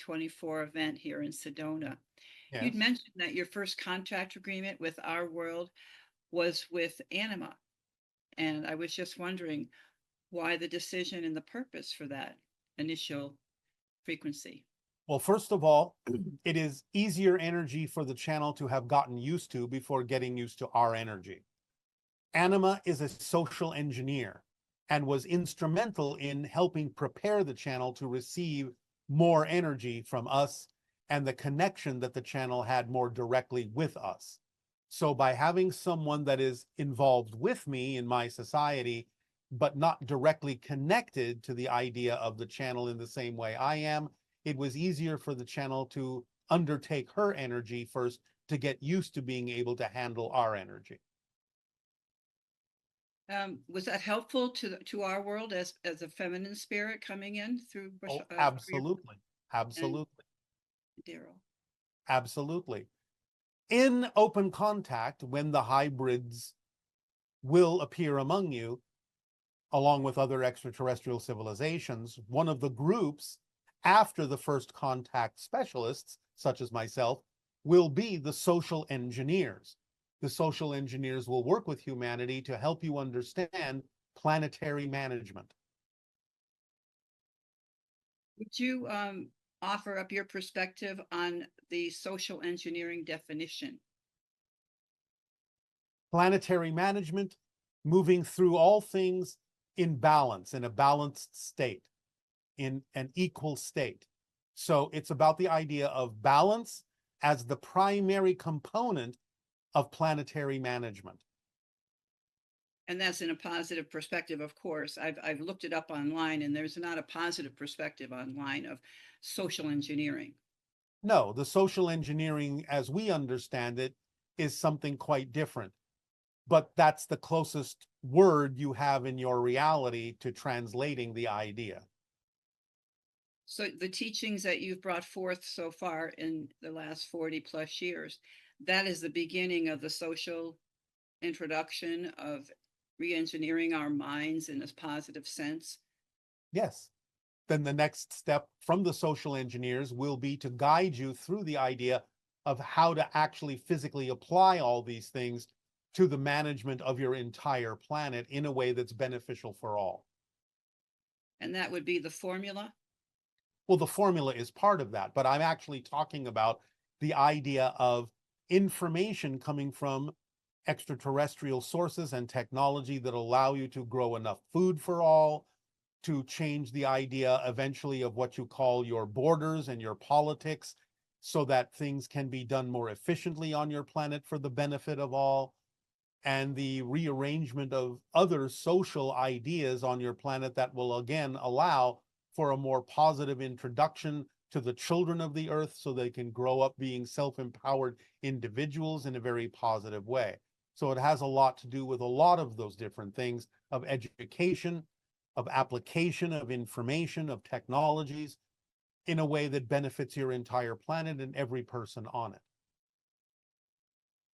2024 event here in Sedona. You'd Yes. mentioned that your first contract agreement with our world was with Anima. And I was just wondering why the decision and the purpose for that initial frequency. Well, first of all, it is easier energy for the channel to have gotten used to before getting used to our energy. Anima is a social engineer and was instrumental in helping prepare the channel to receive more energy from us and the connection that the channel had more directly with us. So by having someone that is involved with me in my society, but not directly connected to the idea of the channel in the same way I am, it was easier for the channel to undertake her energy first to get used to being able to handle our energy. Was that helpful to our world as a feminine spirit coming in through Oh, through your absolutely. and Absolutely. Darryl? Absolutely. In open contact, when the hybrids will appear among you, along with other extraterrestrial civilizations, one of the groups after the first contact specialists, such as myself, will be the social engineers. The social engineers will work with humanity to help you understand planetary management. Would you offer up your perspective on the social engineering definition? Planetary management, moving through all things in balance, in a balanced state, in an equal state. So it's about the idea of balance as the primary component of planetary management. And that's in a positive perspective, of course. I've looked it up online, and there's not a positive perspective online of social engineering. No, the social engineering, as we understand it, is something quite different. But that's the closest word you have in your reality to translating the idea. So the teachings that you've brought forth so far in the last 40 plus years, that is the beginning of the social introduction of re-engineering our minds in a positive sense. Yes. Then the next step from the social engineers will be to guide you through the idea of how to actually physically apply all these things to the management of your entire planet in a way that's beneficial for all. And that would be the formula. Well, the formula is part of that, but I'm actually talking about the idea of information coming from extraterrestrial sources and technology that allow you to grow enough food for all, to change the idea eventually of what you call your borders and your politics so that things can be done more efficiently on your planet for the benefit of all, and the rearrangement of other social ideas on your planet that will again allow for a more positive introduction to the children of the earth so they can grow up being self-empowered individuals in a very positive way. So it has a lot to do with a lot of those different things of education, of application of information, of technologies in a way that benefits your entire planet and every person on it.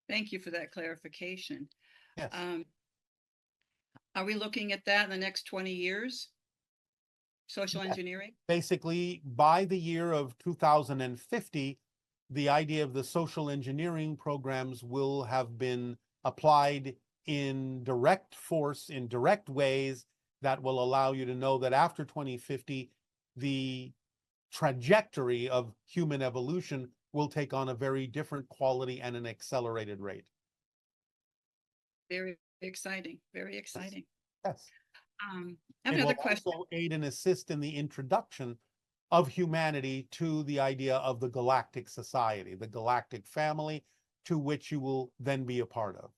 Thank you for that clarification. Yes. Um, are we looking at that in the next 20 years? Social Yes. engineering? Basically, by the year of 2050, the idea of the social engineering programs will have been applied in direct force, in direct ways that will allow you to know that after 2050, the trajectory of human evolution will take on a very different quality and an accelerated rate. Very exciting. Very Yes. exciting. Yes. I have It another will question. also aid and assist in the introduction of humanity to the idea of the galactic society, the galactic family, to which you will then be a part of.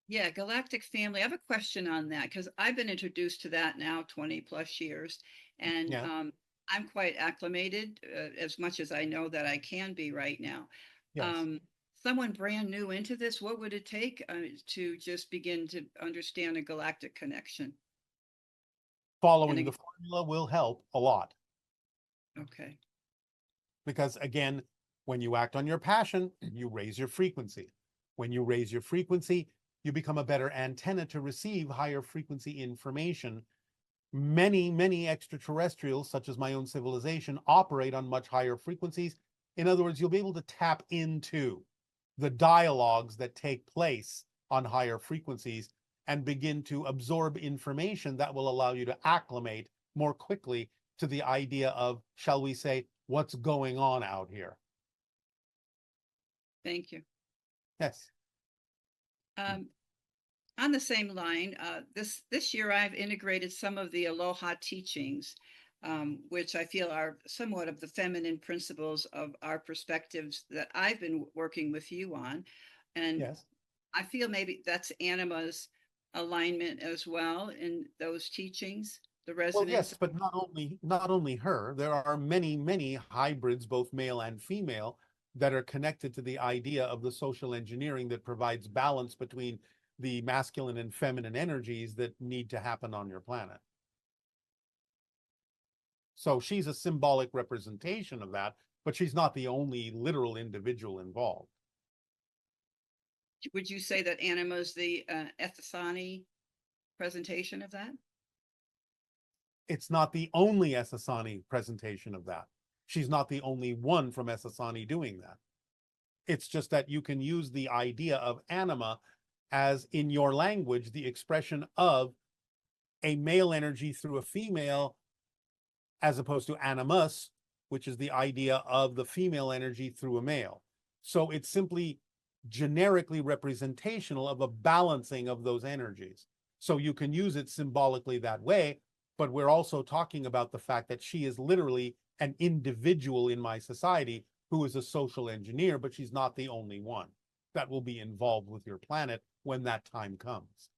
Yeah, galactic family. I have a question on that because I've been introduced to that now 20 plus years, and Yeah. I'm quite acclimated as much as I know that I can be right now. Yes. Um, someone brand new into this, what would it take to just begin to understand a galactic connection? And Following the again, formula will help a lot okay, because, again, when you act on your passion, you raise your frequency. When you raise your frequency, you become a better antenna to receive higher frequency information, many extraterrestrials, such as my own civilization, operate on much higher frequencies. In other words, you'll be able to tap into the dialogues that take place on higher frequencies and begin to absorb information that will allow you to acclimate more quickly to the idea of, shall we say, what's going on out here. Thank you. Yes. On the same line, this year I've integrated some of the Aloha teachings, which I feel are somewhat of the feminine principles of our perspectives that I've been working with you on. And Yes. I feel maybe that's Anima's alignment as well in those teachings, the Well, resonance. yes, but not only her. There are many hybrids, both male and female, that are connected to the idea of the social engineering that provides balance between the masculine and feminine energies that need to happen on your planet. So she's a symbolic representation of that, but she's not the only literal individual involved. Would you say that Anima's the Ethasani presentation of that? It's not the only Essassani presentation of that. She's not the only one from Essassani doing that. It's just that you can use the idea of anima as, in your language, the expression of a male energy through a female, as opposed to animus, which is the idea of the female energy through a male. So it's simply generically representational of a balancing of those energies. So you can use it symbolically that way, but we're also talking about the fact that she is literally an individual in my society who is a social engineer, but she's not the only one that will be involved with your planet when that time comes.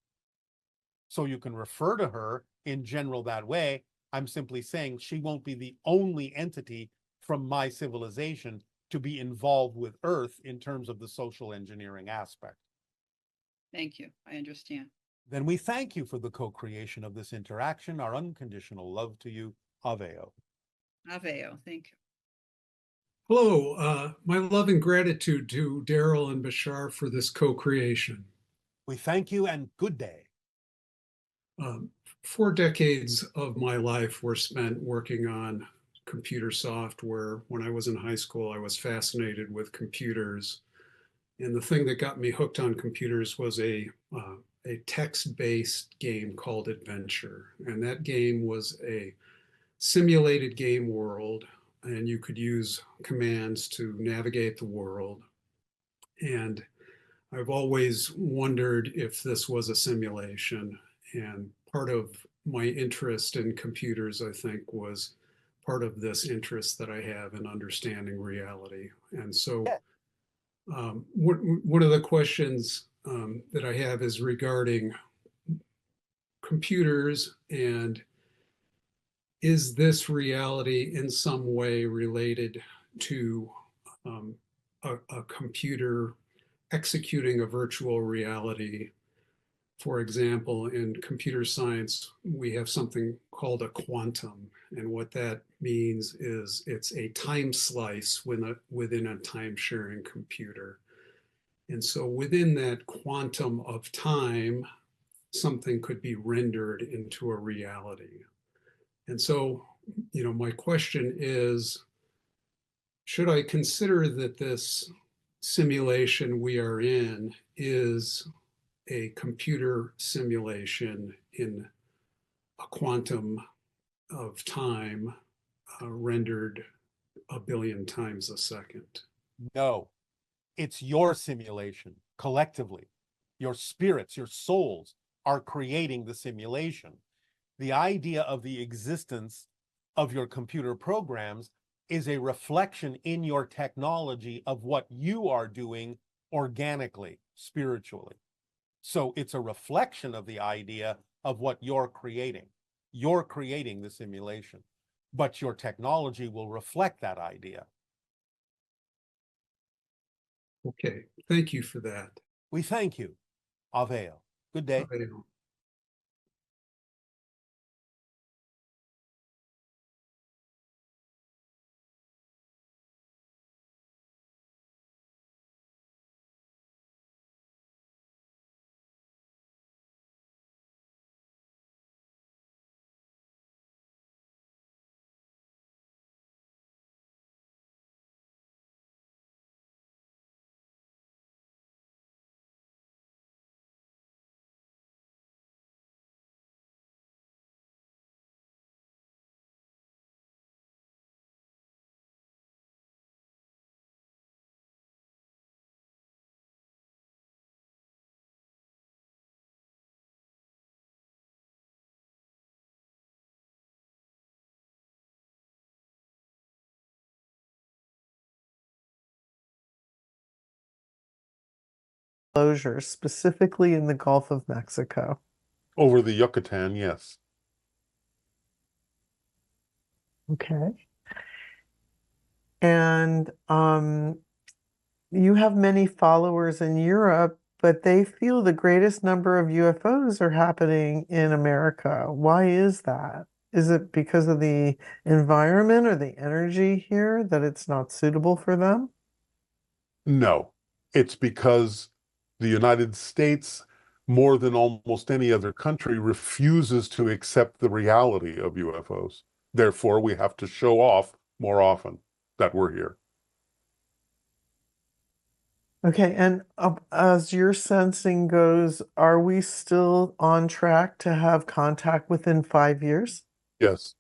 So you can refer to her in general that way. I'm simply saying she won't be the only entity from my civilization to be involved with Earth in terms of the social engineering aspect. Thank you. I understand. Then we thank you for the co-creation of this interaction. Our unconditional love to you. Aveo. Aveo. Thank you. Hello, my love and gratitude to Darryl and Bashar for this co-creation. We thank you and good day. 4 decades of my life were spent working on computer software. When I was in high school, I was fascinated with computers. And the thing that got me hooked on computers was a text-based game called Adventure. And that game was a simulated game world, and you could use commands to navigate the world. And I've always wondered if this was a simulation. And part of my interest in computers, I think, was part of this interest that I have in understanding reality. And so one of the questions that I have is regarding computers, and is this reality in some way related to a computer executing a virtual reality? For example, in computer science, we have something called a quantum. And what that means is it's a time slice within a time-sharing computer. And so within that quantum of time, something could be rendered into a reality. And so, my question is, should I consider that this simulation we are in is a computer simulation in a quantum of time rendered a billion times a second? No, it's your simulation collectively. Your spirits, your souls are creating the simulation. The idea of the existence of your computer programs is a reflection in your technology of what you are doing organically, spiritually. So it's a reflection of the idea of what you're creating. You're creating the simulation, but your technology will reflect that idea. Okay, thank you for that. We thank you. Aveo. Good day. disclosures, specifically in the Gulf of Mexico? Over the Yucatan, yes. Okay. And you have many followers in Europe, but they feel the greatest number of UFOs are happening in America. Why is that? Is it because of the environment or the energy here that it's not suitable for them? No, it's because the United States, more than almost any other country, refuses to accept the reality of UFOs. Therefore, we have to show off more often that we're here. Okay, and as your sensing goes, are we still on track to have contact within 5 years Yes,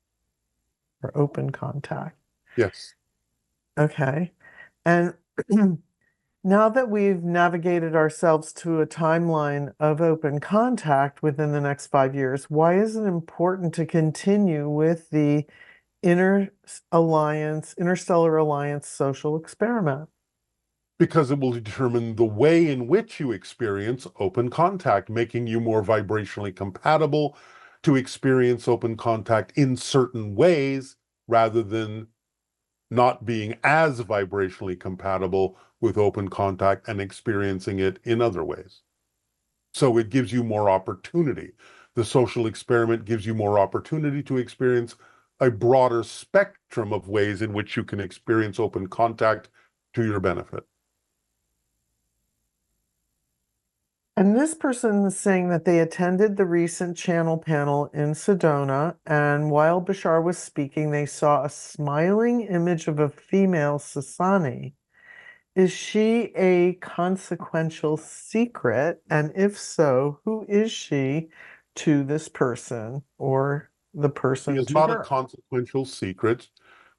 or open contact? yes. Okay. And now that we've navigated ourselves to a timeline of open contact within the next 5 years, why is it important to continue with the Interstellar Alliance social experiment? Because it will determine the way in which you experience open contact, making you more vibrationally compatible to experience open contact in certain ways rather than not being as vibrationally compatible with open contact and experiencing it in other ways. So it gives you more opportunity. The social experiment gives you more opportunity to experience a broader spectrum of ways in which you can experience open contact to your benefit. And this person is saying that they attended the recent channel panel in Sedona, and while Bashar was speaking, they saw a smiling image of a female Sasani. Is she a consequential secret? And if so, who is she to this person or the It person is to not a her? consequential secret.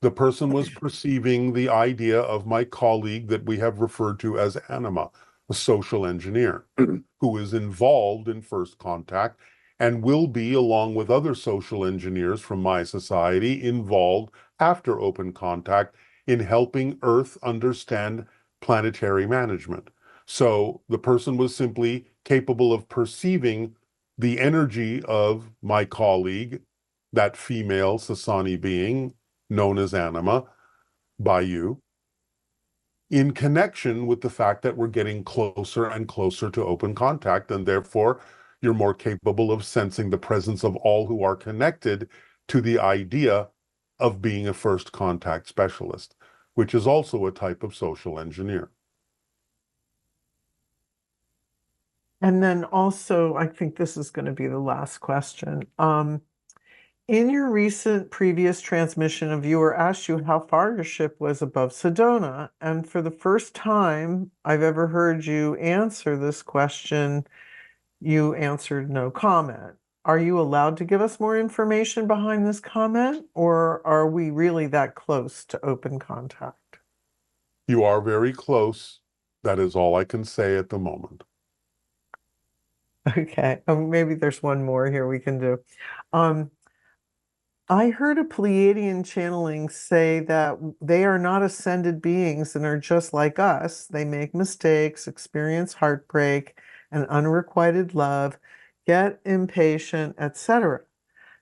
The person was perceiving the idea of my colleague that we have referred to as anima, a social engineer, who is involved in first contact and will be, along with other social engineers from my society, involved after open contact in helping Earth understand planetary management. So the person was simply capable of perceiving the energy of my colleague, that female Sasani being known as anima by you, in connection with the fact that we're getting closer and closer to open contact, and therefore you're more capable of sensing the presence of all who are connected to the idea of being a first contact specialist, which is also a type of social engineer. And then also, I think this is going to be the last question. In your recent previous transmission, a viewer asked you how far your ship was above Sedona. And for the first time I've ever heard you answer this question, you answered no comment. Are you allowed to give us more information behind this comment, or are we really that close to open contact? You are very close. That is all I can say at the moment. Okay, maybe there's one more here we can do. I heard a Pleiadian channeling say that they are not ascended beings and are just like us. They make mistakes, experience heartbreak and unrequited love, get impatient, etc.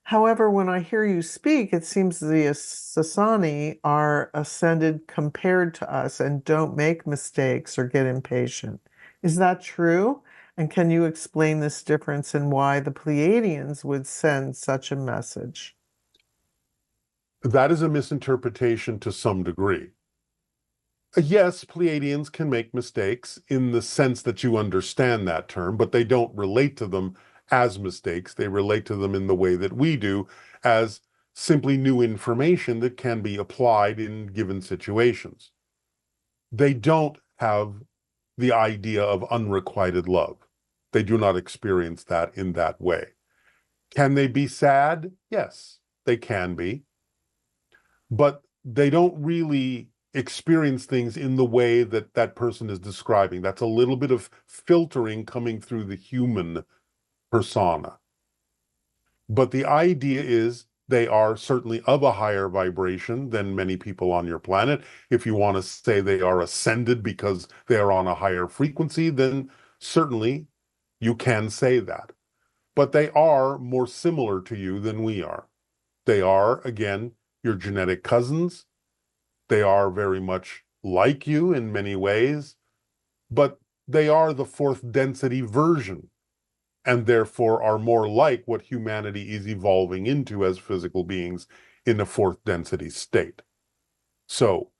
However, when I hear you speak, it seems the Sasani are ascended compared to us and don't make mistakes or get impatient. Is that true? And can you explain this difference and why the Pleiadians would send such a message? That is a misinterpretation to some degree. Yes, Pleiadians can make mistakes in the sense that you understand that term, but they don't relate to them as mistakes. They relate to them in the way that we do, as simply new information that can be applied in given situations. They don't have the idea of unrequited love. They do not experience that in that way. Can they be sad? Yes, they can be. But they don't really experience things in the way that that person is describing. That's a little bit of filtering coming through the human persona. But the idea is they are certainly of a higher vibration than many people on your planet. If you want to say they are ascended because they are on a higher frequency, then Certainly, you can say that, but they are more similar to you than we are. They are, again, your genetic cousins. They are very much like you in many ways, but they are the fourth density version, and therefore are more like what humanity is evolving into as physical beings in the fourth density state. So,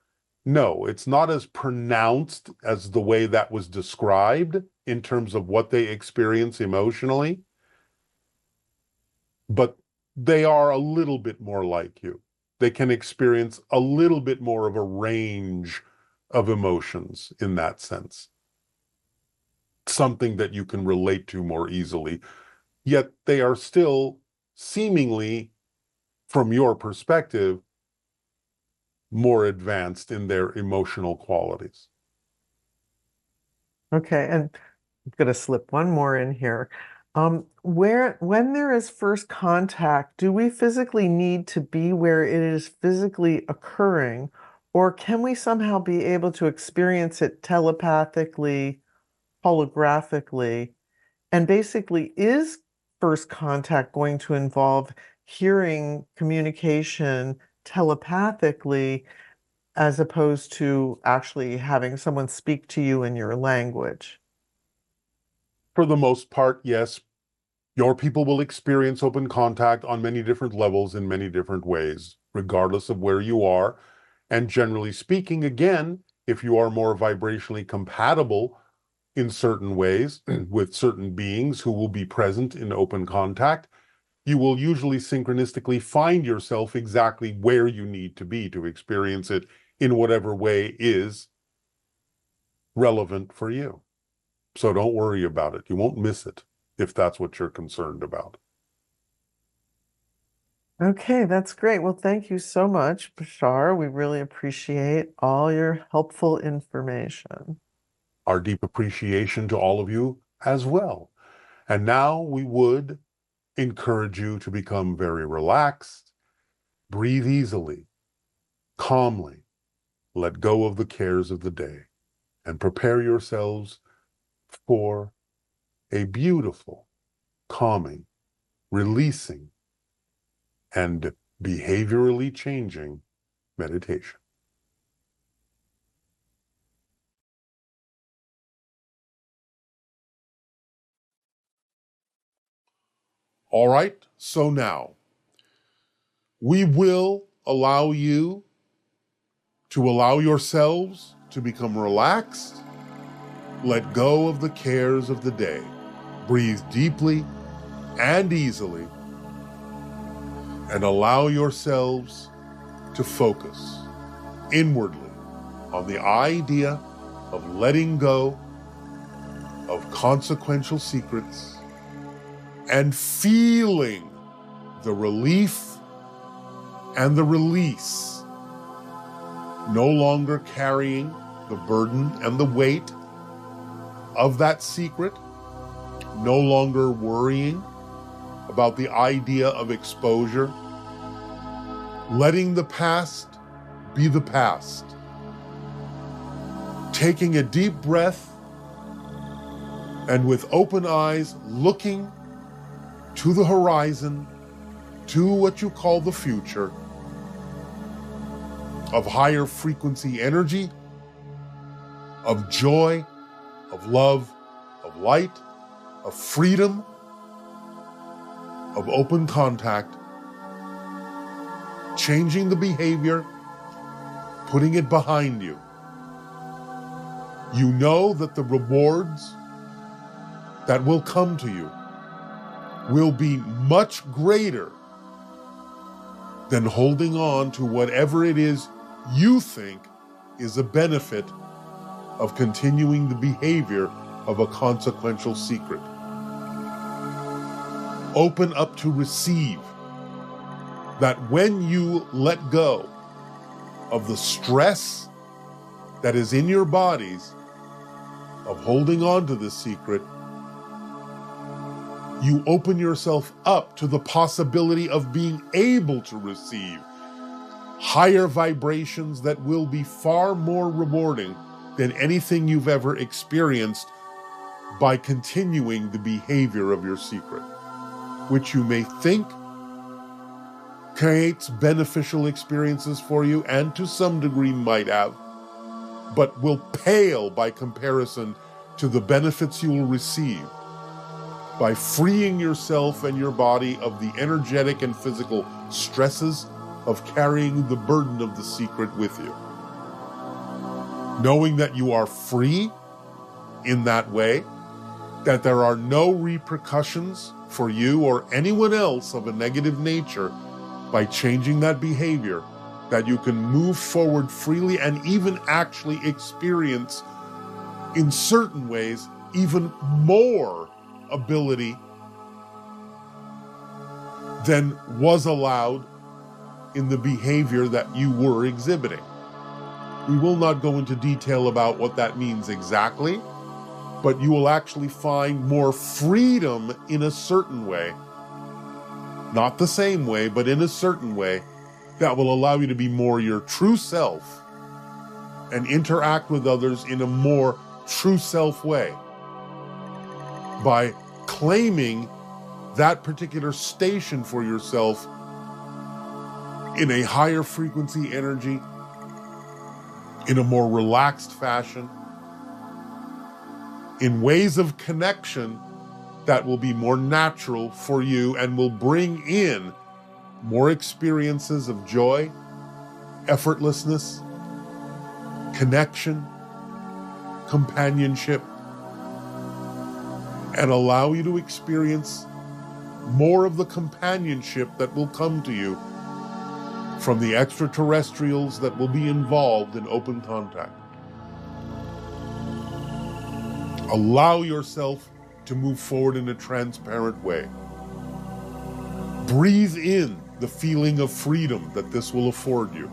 no, it's not as pronounced as the way that was described in terms of what they experience emotionally, but they are a little bit more like you. They can experience a little bit more of a range of emotions in that sense. Something that you can relate to more easily, yet they are still seemingly, from your perspective, more advanced in their emotional qualities. Okay, and I'm going to slip one more in here. When there is first contact, do we physically need to be where it is physically occurring, or can we somehow be able to experience it telepathically, holographically? And basically, is first contact going to involve hearing communication telepathically as opposed to actually having someone speak to you in your language? For the most part, yes, your people will experience open contact on many different levels in many different ways, regardless of where you are. And generally speaking, again, if you are more vibrationally compatible in certain ways with certain beings who will be present in open contact, you will usually synchronistically find yourself exactly where you need to be to experience it in whatever way is relevant for you. So don't worry about it. You won't miss it if that's what you're concerned about. Okay, that's great. Well, thank you so much, Bashar. We really appreciate all your helpful information. Our deep appreciation to all of you as well. And now we would encourage you to become very relaxed, breathe easily, calmly, let go of the cares of the day, and prepare yourselves for a beautiful, calming, releasing, and behaviorally changing meditation. All right, so now we will allow you to allow yourselves to become relaxed, let go of the cares of the day, breathe deeply and easily, and allow yourselves to focus inwardly on the idea of letting go of consequential secrets and feeling the relief and the release, no longer carrying the burden and the weight of that secret, no longer worrying about the idea of exposure, letting the past be the past, taking a deep breath, and with open eyes looking to the horizon, to what you call the future, of higher frequency energy, of joy, of love, of light, of freedom, of open contact, changing the behavior, putting it behind you. You know that the rewards that will come to you will be much greater than holding on to whatever it is you think is a benefit of continuing the behavior of a consequential secret. Open up to receive that when you let go of the stress that is in your bodies of holding on to this secret, you open yourself up to the possibility of being able to receive higher vibrations that will be far more rewarding than anything you've ever experienced by continuing the behavior of your secret, which you may think creates beneficial experiences for you, and to some degree might have, but will pale by comparison to the benefits you will receive by freeing yourself and your body of the energetic and physical stresses of carrying the burden of the secret with you. Knowing that you are free in that way, that there are no repercussions for you or anyone else of a negative nature by changing that behavior, that you can move forward freely and even actually experience, in certain ways, even more ability than was allowed in the behavior that you were exhibiting. We will not go into detail about what that means exactly, but you will actually find more freedom in a certain way, not the same way, but in a certain way that will allow you to be more your true self and interact with others in a more true self way by claiming that particular station for yourself in a higher frequency energy, in a more relaxed fashion, in ways of connection that will be more natural for you and will bring in more experiences of joy, effortlessness, connection, companionship, and allow you to experience more of the companionship that will come to you from the extraterrestrials that will be involved in open contact. Allow yourself to move forward in a transparent way. Breathe in the feeling of freedom that this will afford you.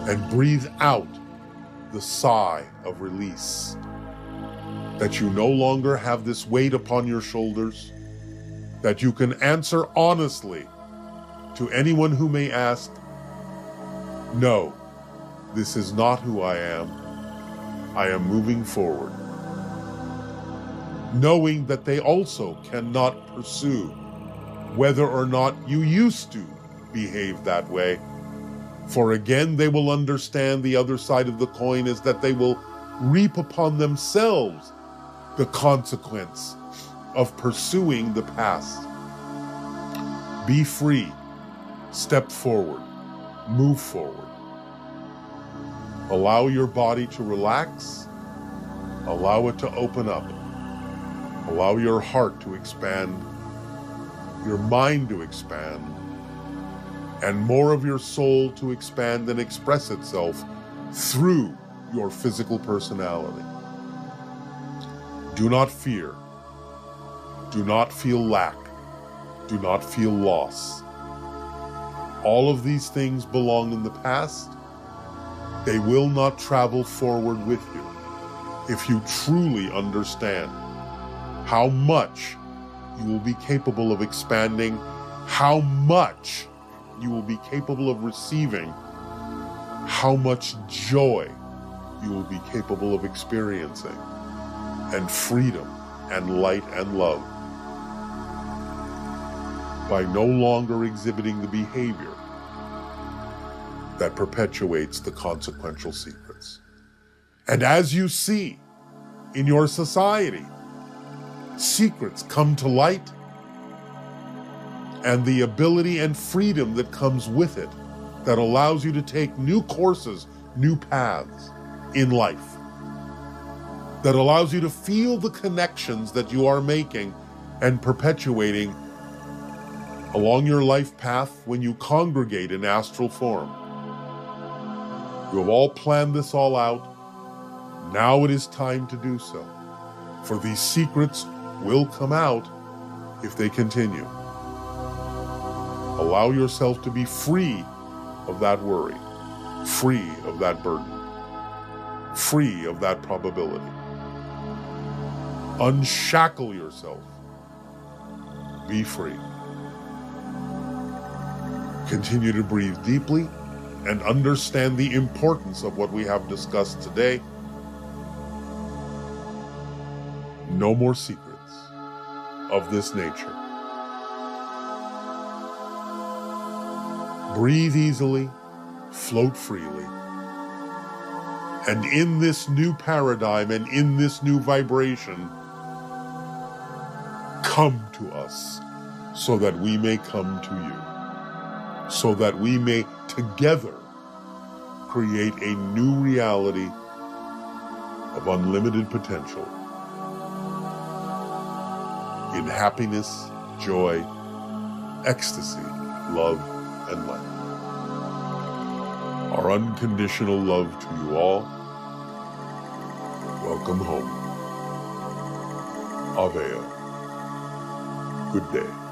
And breathe out the sigh of release, that you no longer have this weight upon your shoulders, that you can answer honestly to anyone who may ask, no, this is not who I am. I am moving forward. Knowing that they also cannot pursue whether or not you used to behave that way. For again, they will understand the other side of the coin is that they will reap upon themselves the consequence of pursuing the past. Be free. Step forward. Move forward. Allow your body to relax. Allow it to open up. Allow your heart to expand, your mind to expand, and more of your soul to expand and express itself through your physical personality. Do not fear. Do not feel lack. Do not feel loss. All of these things belong in the past. They will not travel forward with you if you truly understand how much you will be capable of expanding, how much you will be capable of receiving, how much joy you will be capable of experiencing, and freedom and light and love by no longer exhibiting the behavior that perpetuates the consequential secrets. And as you see in your society, secrets come to light, and the ability and freedom that comes with it that allows you to take new courses, new paths in life, that allows you to feel the connections that you are making and perpetuating along your life path when you congregate in astral form. You have all planned this all out. Now it is time to do so, for these secrets will come out if they continue. Allow yourself to be free of that worry, free of that burden, free of that probability. Unshackle yourself. Be free. Continue to breathe deeply and understand the importance of what we have discussed today. No more secrets of this nature. Breathe easily, float freely. And in this new paradigm and in this new vibration, come to us so that we may come to you, so that we may together create a new reality of unlimited potential in happiness, joy, ecstasy, love, and light. Our unconditional love to you all. Welcome home. Aveo. Good day.